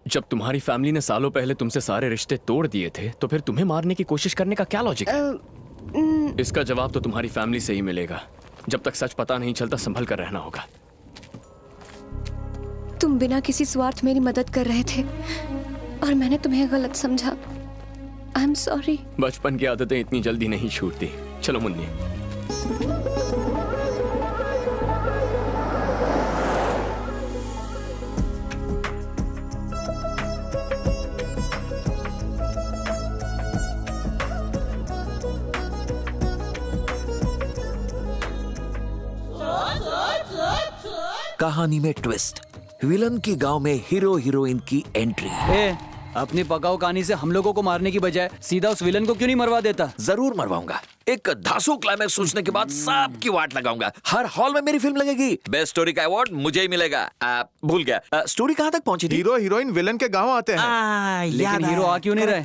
जब तुम्हारी फैमिली ने सालों पहले तुमसे सारे रिश्ते तोड़ दिए थे तो फिर तुम्हें मारने की कोशिश करने का क्या लॉजिक है? इसका जवाब तो तुम्हारी फैमिली से ही मिलेगा। जब तक सच पता नहीं चलता संभल कर रहना होगा। तुम बिना किसी स्वार्थ मेरी मदद कर रहे थे और मैंने तुम्हें गलत समझा। I am sorry. बचपन की आदतें इतनी जल्दी नहीं छूटती। चलो मुन्नी। कहानी में ट्विस्ट, विलन के गांव में हीरो हीरोइन की एंट्री। अपनी पकाऊ कहानी से हम लोगों को मारने की बजाय सीधा उस विलन को क्यों नहीं मरवा देता? जरूर मरवाऊंगा। एक धांसू क्लाइमैक्स सोचने के बाद सबकी वाट लगाऊंगा। हर हॉल में मेरी फिल्म लगेगी। बेस्ट स्टोरी का अवार्ड मुझे ही मिलेगा। भूल गया, स्टोरी कहाँ तक पहुंची थी? हीरो हीरोइन विलन के गांव आते हैं। लेकिन हीरो आ क्यों नहीं रहे?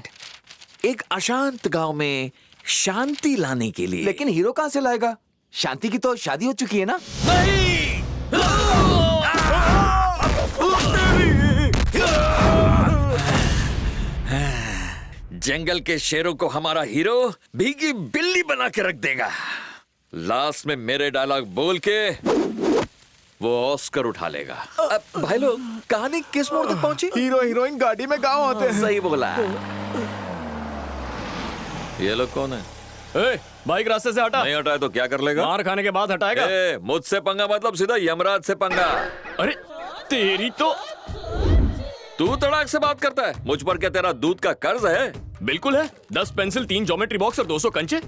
एक अशांत गांव में शांति लाने के लिए। लेकिन हीरो कहाँ से लाएगा? शांति की तो शादी हो चुकी है ना। जंगल के शेरों को हमारा हीरो भीगी बिल्ली बना के रख देगा। लास्ट में मेरे डायलॉग बोल के वो ऑस्कर उठा लेगा। भाई लोग, कहानी किस मोड़ तक पहुंची? हीरो हीरोइन गाड़ी में गांव आते हैं। सही बोला। ये लोग कौन है? बाइक रास्ते से हटा। नहीं हटाए तो क्या कर लेगा? मार खाने के बाद हटाएगा। मुझसे पंगा मतलब सीधा यमराज से पंगा। अरे तेरी तो। तू तड़ाक से बात करता है। मुझ पर क्या तेरा दूध का कर्ज है? बिल्कुल है। 10 पेंसिल, 3 ज्योमेट्री बॉक्स और 200 कंचे।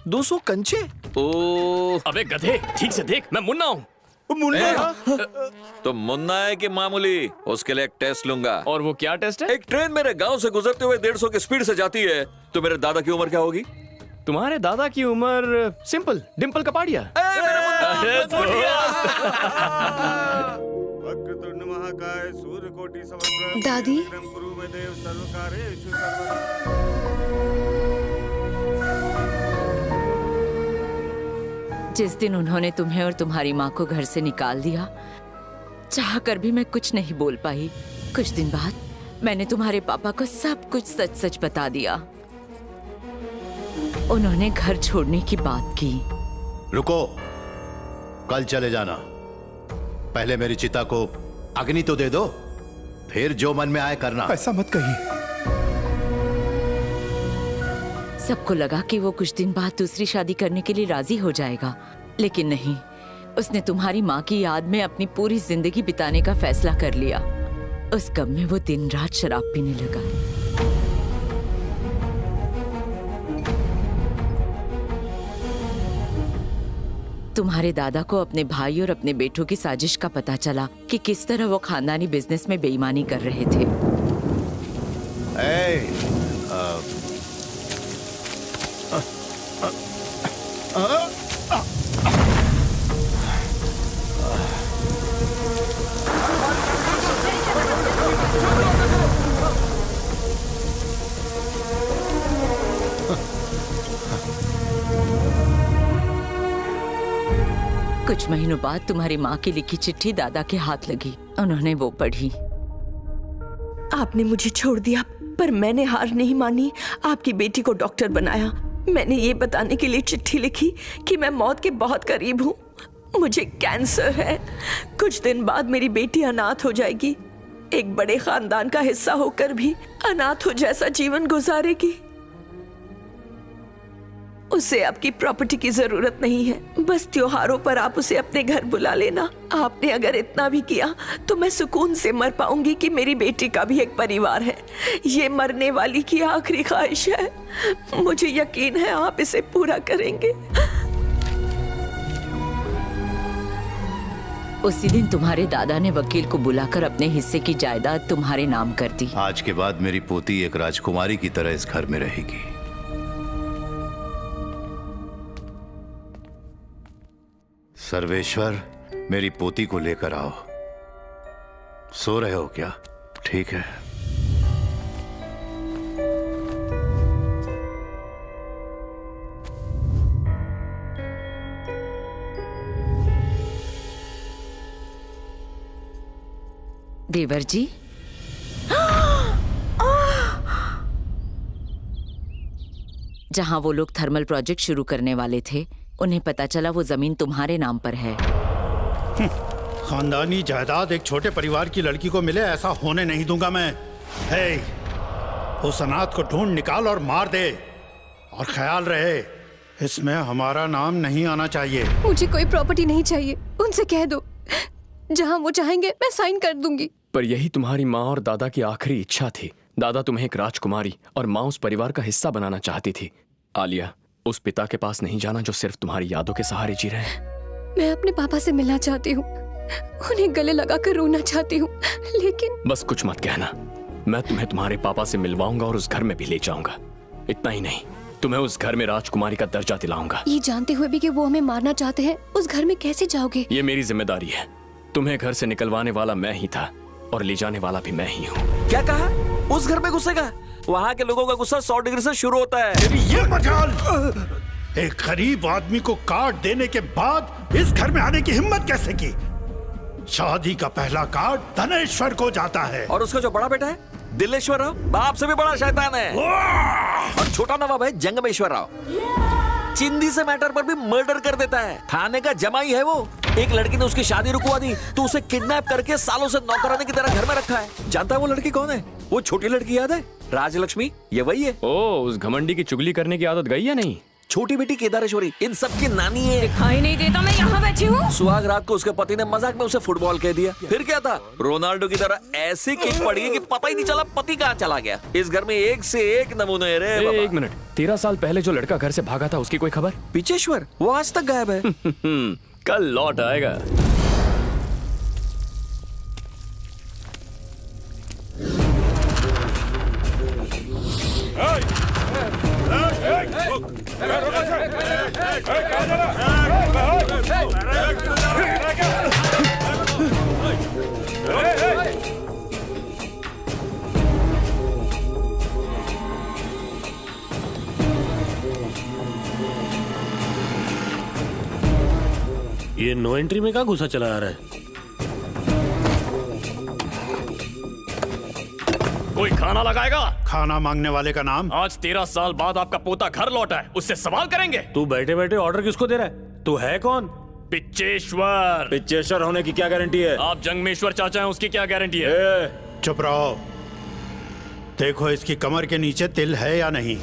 200 कंचे? ओ, अबे गधे, ठीक से देख, मैं मुन्ना हूँ। तो मुन्ना है कि मामूली? उसके लिए एक टेस्ट लूंगा। और वो क्या टेस्ट है? एक ट्रेन मेरे गांव से गुजरते हुए 150 की स्पीड से जाती है, तो मेरे दादा की उम्र क्या होगी? तुम्हारे दादा की उम्र सिंपल, डिम्पल कपाड़िया। दादी, जिस दिन उन्होंने तुम्हें और तुम्हारी माँ को घर से निकाल दिया, चाह कर भी मैं कुछ नहीं बोल पाई। कुछ दिन बाद मैंने तुम्हारे पापा को सब कुछ सच सच बता दिया। उन्होंने घर छोड़ने की बात की। रुको, कल चले जाना। पहले मेरी चिता को अग्नि तो दे दो, फिर जो मन में आए करना। ऐसा मत कहिए। सबको लगा कि वो कुछ दिन बाद दूसरी शादी करने के लिए राजी हो जाएगा, लेकिन नहीं। उसने तुम्हारी माँ की याद में अपनी पूरी जिंदगी बिताने का फैसला कर लिया। उस गम में वो दिन रात शराब पीने लगा। तुम्हारे दादा को अपने भाई और अपने बेटों की साजिश का पता चला कि किस तरह वो खानदानी बिजनेस में बेईमानी कर रहे थे। कुछ महीनों बाद तुम्हारी माँ की लिखी चिट्ठी दादा के हाथ लगी। उन्होंने वो पढ़ी। आपने मुझे छोड़ दिया, पर मैंने हार नहीं मानी। आपकी बेटी को डॉक्टर बनाया। मैंने ये बताने के लिए चिट्ठी लिखी कि मैं मौत के बहुत करीब हूँ। मुझे कैंसर है। कुछ दिन बाद मेरी बेटी अनाथ हो जाएगी। एक बड़े खानदान का हिस्सा होकर भी अनाथ हो जैसा जीवन गुजारेगी। उसे आपकी प्रॉपर्टी की जरूरत नहीं है। बस त्योहारों पर आप उसे अपने घर बुला लेना। आपने अगर इतना भी किया तो मैं सुकून से मर पाऊंगी कि मेरी बेटी का भी एक परिवार है। ये मरने वाली की आखिरी ख्वाहिश है। मुझे यकीन है आप इसे पूरा करेंगे। उसी दिन तुम्हारे दादा ने वकील को बुलाकर अपने हिस्से की जायदाद तुम्हारे नाम कर दी। आज के बाद मेरी पोती एक राजकुमारी की तरह इस घर में रहेगी। सर्वेश्वर, मेरी पोती को लेकर आओ। सो रहे हो क्या? ठीक है। देवर जी। जहाँ वो लोग थर्मल प्रोजेक्ट शुरू करने वाले थे, उन्हें पता चला वो जमीन तुम्हारे नाम पर है। खानदानी जायदाद एक छोटे परिवार की लड़की को मिले, ऐसा होने नहीं दूंगा मैं। हे, उस अनाथ को ढूंढ निकाल और मार दे, और ख्याल रहे इसमें हमारा नाम नहीं आना चाहिए। मुझे कोई प्रॉपर्टी नहीं चाहिए, उनसे कह दो जहाँ वो चाहेंगे मैं साइन कर दूंगी। पर यही तुम्हारी माँ और दादा की आखिरी इच्छा थी। दादा तुम्हें एक राजकुमारी और माँ उस परिवार का हिस्सा बनाना चाहती थी। आलिया, उस पिता के पास नहीं जाना जो सिर्फ तुम्हारी यादों के सहारे जी रहे हैं। मैं अपने पापा से मिलना चाहती हूँ, उन्हें गले लगाकर रोना चाहती हूँ, लेकिन बस कुछ मत कहना, मैं तुम्हें तुम्हारे पापा से मिलवाऊंगा और उस घर में भी ले जाऊंगा। इतना ही नहीं, तुम्हें उस घर में राजकुमारी का दर्जा दिलाऊंगा। ये जानते हुए भी कि वो हमें मारना चाहते हैं, उस घर में कैसे जाओगे? ये मेरी जिम्मेदारी है। तुम्हें घर से निकलवाने वाला मैं ही था और ले जाने वाला भी मैं ही हूँ। क्या कहा? उस घर में घुसेगा? वहाँ के लोगों का गुस्सा 100 डिग्री से शुरू होता है। ये मजाल! एक गरीब आदमी को कार्ड देने के बाद इस घर में आने की हिम्मत कैसे की? शादी का पहला कार्ड धनेश्वर को जाता है। और उसका जो बड़ा बेटा है दिलेश्वर राव, बाप से भी बड़ा शैतान है। और छोटा नवाब है जंगमेश्वर राव, चिंदी से मैटर पर भी मर्डर कर देता है। थाने का जमाई है वो। एक लड़की ने उसकी शादी रुकवा दी तो उसे किडनैप करके सालों से नौकरानी की तरह घर में रखा है। जानता है वो लड़की कौन है? वो छोटी लड़की याद है, राजलक्ष्मी, ये वही है। ओ, उस घमंडी की चुगली करने की आदत गई या नहीं? छोटी बेटी केदारेश्वरी इन सब की नानी है। दिखाई नहीं देता मैं यहाँ बैठी हूँ। सुहाग रात को उसके पति ने मजाक में उसे फुटबॉल कह दिया। फिर क्या था, रोनाल्डो की तरह ऐसी किक पड़ी कि पता ही नहीं चला पति कहाँ चला गया। इस घर में एक से एक नमूने रे बाबा। एक मिनट, 13 साल पहले जो लड़का घर से भागा था उसकी कोई खबर? पिचेश्वर, वो आज तक गायब है। कल लौट आएगा। ये नो एंट्री में कहाँ घुसा चला आ रहा है? कोई खाना लगाएगा? खाना मांगने वाले का नाम? आज 13 साल बाद आपका पोता घर लौटा है, उससे सवाल करेंगे? तू बैठे बैठे ऑर्डर किसको दे रहा है? तू है कौन? पिच्चेश्वर। पिच्चेश्वर होने की क्या गारंटी है? आप जंगमेश्वर चाचा हैं, उसकी क्या गारंटी है? चुप रहो। देखो इसकी कमर के नीचे तिल है या नहीं।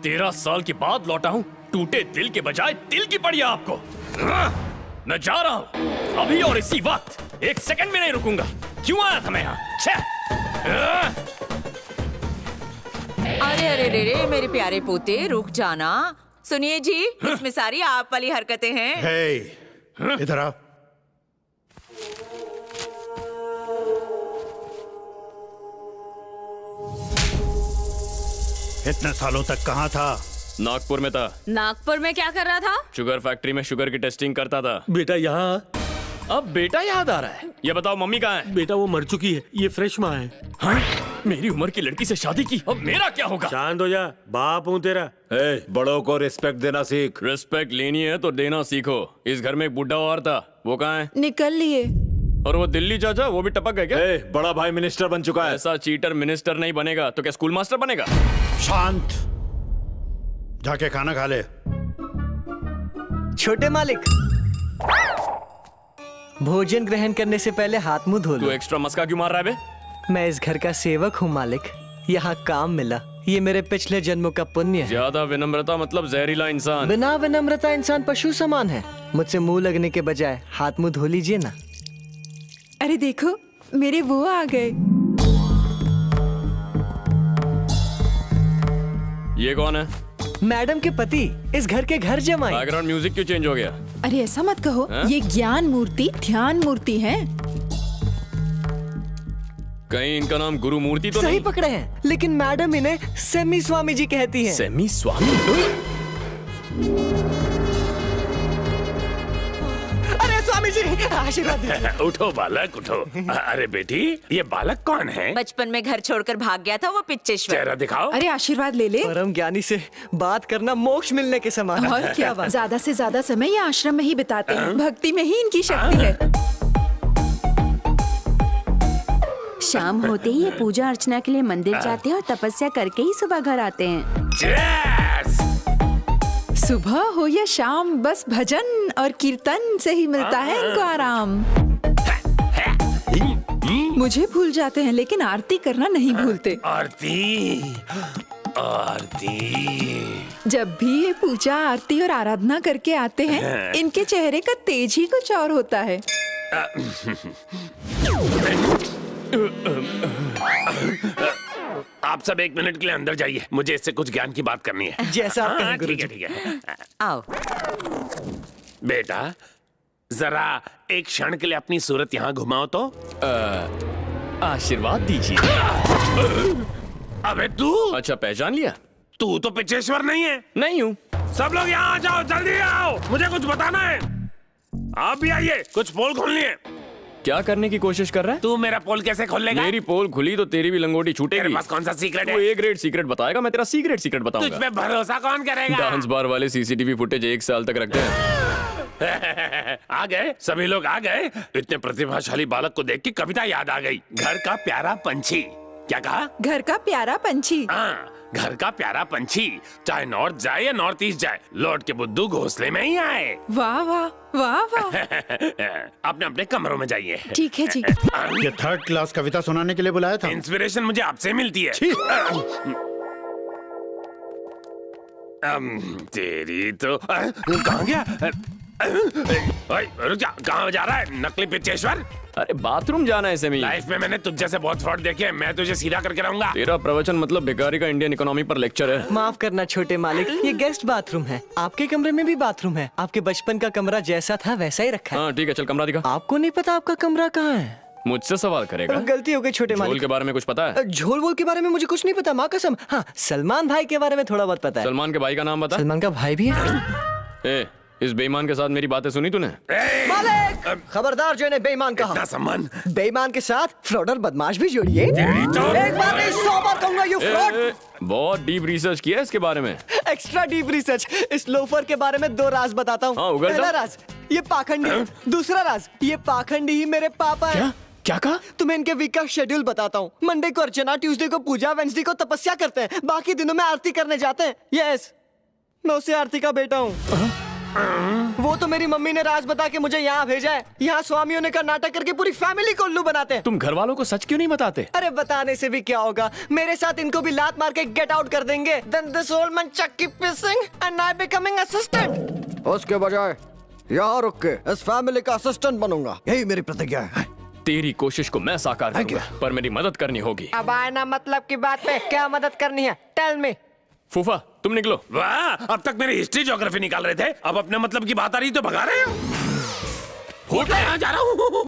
13 साल के बाद लौटा हूँ, टूटे दिल के बजाय तिल की पड़ी है आपको। मैं जा रहा हूँ अभी और इसी वक्त, 1 सेकंड भी नहीं रुकूंगा। क्यों आया था मैं यहाँ? अरे अरे रे रे मेरे प्यारे पोते, रुक जाना। सुनिए जी, इसमें सारी आप वाली हरकतें हैं। हे, इधर आ। इतने सालों तक कहाँ था? नागपुर में था। नागपुर में क्या कर रहा था? शुगर फैक्ट्री में शुगर की टेस्टिंग करता था। बेटा यहाँ। अब बेटा याद आ रहा है। ये बताओ मम्मी कहाँ है? बेटा वो मर चुकी है, ये फ्रेश माँ है। हाँ? मेरी उम्र की लड़की से शादी की, अब मेरा क्या होगा? शांत हो जा, बाप हूँ तेरा। बड़ों को रिस्पेक्ट देना सीख। रिस्पेक्ट लेनी है तो देना सीखो। इस घर में एक बुढ़ा और था, वो कहाँ है? निकल लिए। और वो दिल्ली चाचा, वो भी टपक गए क्या? बड़ा भाई मिनिस्टर बन चुका है। ऐसा चीटर मिनिस्टर नहीं बनेगा तो क्या स्कूल मास्टर बनेगा? शांत, जाके खाना खा ले। छोटे मालिक, भोजन ग्रहण करने से पहले हाथ मुंह धो तू लो। एक्स्ट्रा मस्का क्यों मार रहा है बे? मैं इस घर का सेवक हूँ मालिक, यहाँ काम मिला, ये मेरे पिछले जन्मों का पुण्य है। ज्यादा विनम्रता मतलब जहरीला इंसान। बिना विनम्रता इंसान पशु समान है। मुझसे मुंह लगने के बजाय हाथ मुंह धो लीजिए ना। अरे देखो, मेरे वो आ गए। ये कौन है? मैडम के पति, इस घर के घर जमाई। बैकग्राउंड म्यूजिक क्यों चेंज हो गया? अरे ऐसा मत कहो, ये ज्ञान मूर्ति ध्यान मूर्ति है। कहीं इनका नाम गुरु मूर्ति तो सही नहीं? पकड़े हैं, लेकिन मैडम इन्हें सेमी स्वामी जी कहती हैं। सेमी स्वामी? अरे स्वामी जी आशीर्वाद दीजिए। उठो बालक उठो। अरे बेटी, ये बालक कौन है? बचपन में घर छोड़कर भाग गया था वो पिच्चेश्वर। चेहरा दिखाओ। अरे आशीर्वाद ले ले। परम ज्ञानी से बात करना मोक्ष मिलने के समान है। और क्या बात, ज्यादा से ज्यादा समय ये आश्रम में ही बिताते हैं। भक्ति में ही इनकी शक्ति है। शाम होते ही ये पूजा अर्चना के लिए मंदिर जाते हैं और तपस्या करके ही सुबह घर आते हैं। Cheers! सुबह हो या शाम, बस भजन और कीर्तन से ही मिलता है इनको आराम। मुझे भूल जाते हैं लेकिन आरती करना नहीं भूलते। आरती आरती। जब भी ये पूजा आरती और आराधना करके आते हैं, इनके चेहरे का तेज ही कुछ और होता है। आप सब 1 मिनट के लिए अंदर जाइए, मुझे इससे कुछ ज्ञान की बात करनी है। जैसा आप कहें, ठीक है ठीक है। आओ। बेटा जरा एक क्षण के लिए अपनी सूरत यहाँ घुमाओ तो। आशीर्वाद दीजिए। अबे तू अच्छा, पहचान लिया? तू तो पिछेश्वर नहीं है। नहीं हूँ। सब लोग यहाँ आ जाओ, जल्दी आओ, मुझे कुछ बताना है। आप भी आइए, कुछ पोल खोलनी है। क्या करने की कोशिश कर रहा है? तू मेरा पोल कैसे खोल लेगा? मेरी पोल खुली तो तेरी भी लंगोटी तेरे छूटेगी। पास कौन सा सीक्रेट वो है? ए ग्रेड सीक्रेट बताएगा, मैं तेरा सीक्रेट तुझ बताऊंगा। पे भरोसा कौन करेगा? डांस बार वाले सीसीटीवी फुटेज 1 साल तक रखते हैं। आ गए, सभी लोग आ गए। इतने प्रतिभाशाली बालक को देख के कविता याद आ गई। घर का प्यारा पंछी। क्या कहा? घर का प्यारा पंछी। हाँ, घर का प्यारा पंछी, चाहे नॉर्थ जाए या नॉर्थ ईस्ट जाए, लौट के बुद्धू घोंसले में ही आए। वाह वाह वाह वाह। अपने अपने कमरों में जाइए। ठीक है जी। ये 3rd क्लास कविता सुनाने के लिए बुलाया था। इंस्पिरेशन मुझे आपसे मिलती है। तेरी तो कहाँ गया? रुक जा, कहाँ जा रहा है नकली पिचेश्वर? अरे बाथरूम जाना है सेमी। लाइफ में मैंने तुझ जैसे बहुत फ्रॉड देखे हैं, मैं तुझे सीधा करके रहूंगा। तेरा प्रवचन मतलब भिखारी का इंडियन इकोनॉमी पर लेक्चर है। माफ करना छोटे मालिक, ये गेस्ट बाथरूम है। आपके कमरे में भी बाथरूम है। आपके बचपन का कमरा जैसा था वैसा ही रखा है। हाँ ठीक है, चल कमरा दिखा। आपको नहीं पता आपका कमरा कहाँ है? मुझसे सवाल करेगा? गलती हो गई छोटे झोल मालिक। के बारे में कुछ पता है? झोल वोल के बारे में मुझे कुछ नहीं पता, माँ कसम। हाँ, सलमान भाई के बारे में थोड़ा बहुत पता है। सलमान के भाई का नाम बता। सलमान का भाई भी है? ए, इस बेईमान के साथ मेरी बातें सुनी तूने? मालिक, खबरदार जो इन्हें बेईमान कहा। इतना सम्मान। बेईमान के साथ फ्रॉडर बदमाश भी जोड़िए। एक तो- बार नहीं 100 बार कहूंगा, यू फ्रॉड। बहुत डीप रिसर्च किया है इसके बारे में। Extra deep research. इस लोफर के बारे में 2 राज बताता हूँ। हाँ, उगल पहला दो। राज, ये पाखंडी। दूसरा राज, ये पाखंडी ही मेरे पापा है। क्या कहा? तुम्हें इनके वीक का शेड्यूल बताता हूँ। मंडे को अर्चना, ट्यूसडे को पूजा, वेंसडे को तपस्या करते हैं, बाकी दिनों में आरती करने जाते हैं। यस, मैं उसे आरती का बेटा हूँ। वो तो मेरी मम्मी ने राज बता के मुझे यहाँ भेजा है। यहाँ स्वामियों ने नाटक करके पूरी फैमिली को उल्लू बनाते हैं। तुम घर वालों को सच क्यों नहीं बताते? अरे बताने से भी क्या होगा, मेरे साथ इनको भी लात मार के गेट आउट कर देंगे। Then this old man chuck keep pissing and I becoming assistant। उसके बजाय यहाँ रुक के इस फैमिली का असिस्टेंट बनूंगा, यही मेरी प्रतिज्ञा है। तेरी कोशिश को मैं साकार करूंगा, पर मेरी मदद करनी होगी। अब आए ना मतलब की बात पे, क्या मदद करनी है? Tell me. फूफा तुम निकलो। वाह, अब तक मेरी हिस्ट्री ज्योग्राफी निकाल रहे थे, अब अपने मतलब की बात आ रही तो भगा रहे हो। जा रहा हूँ।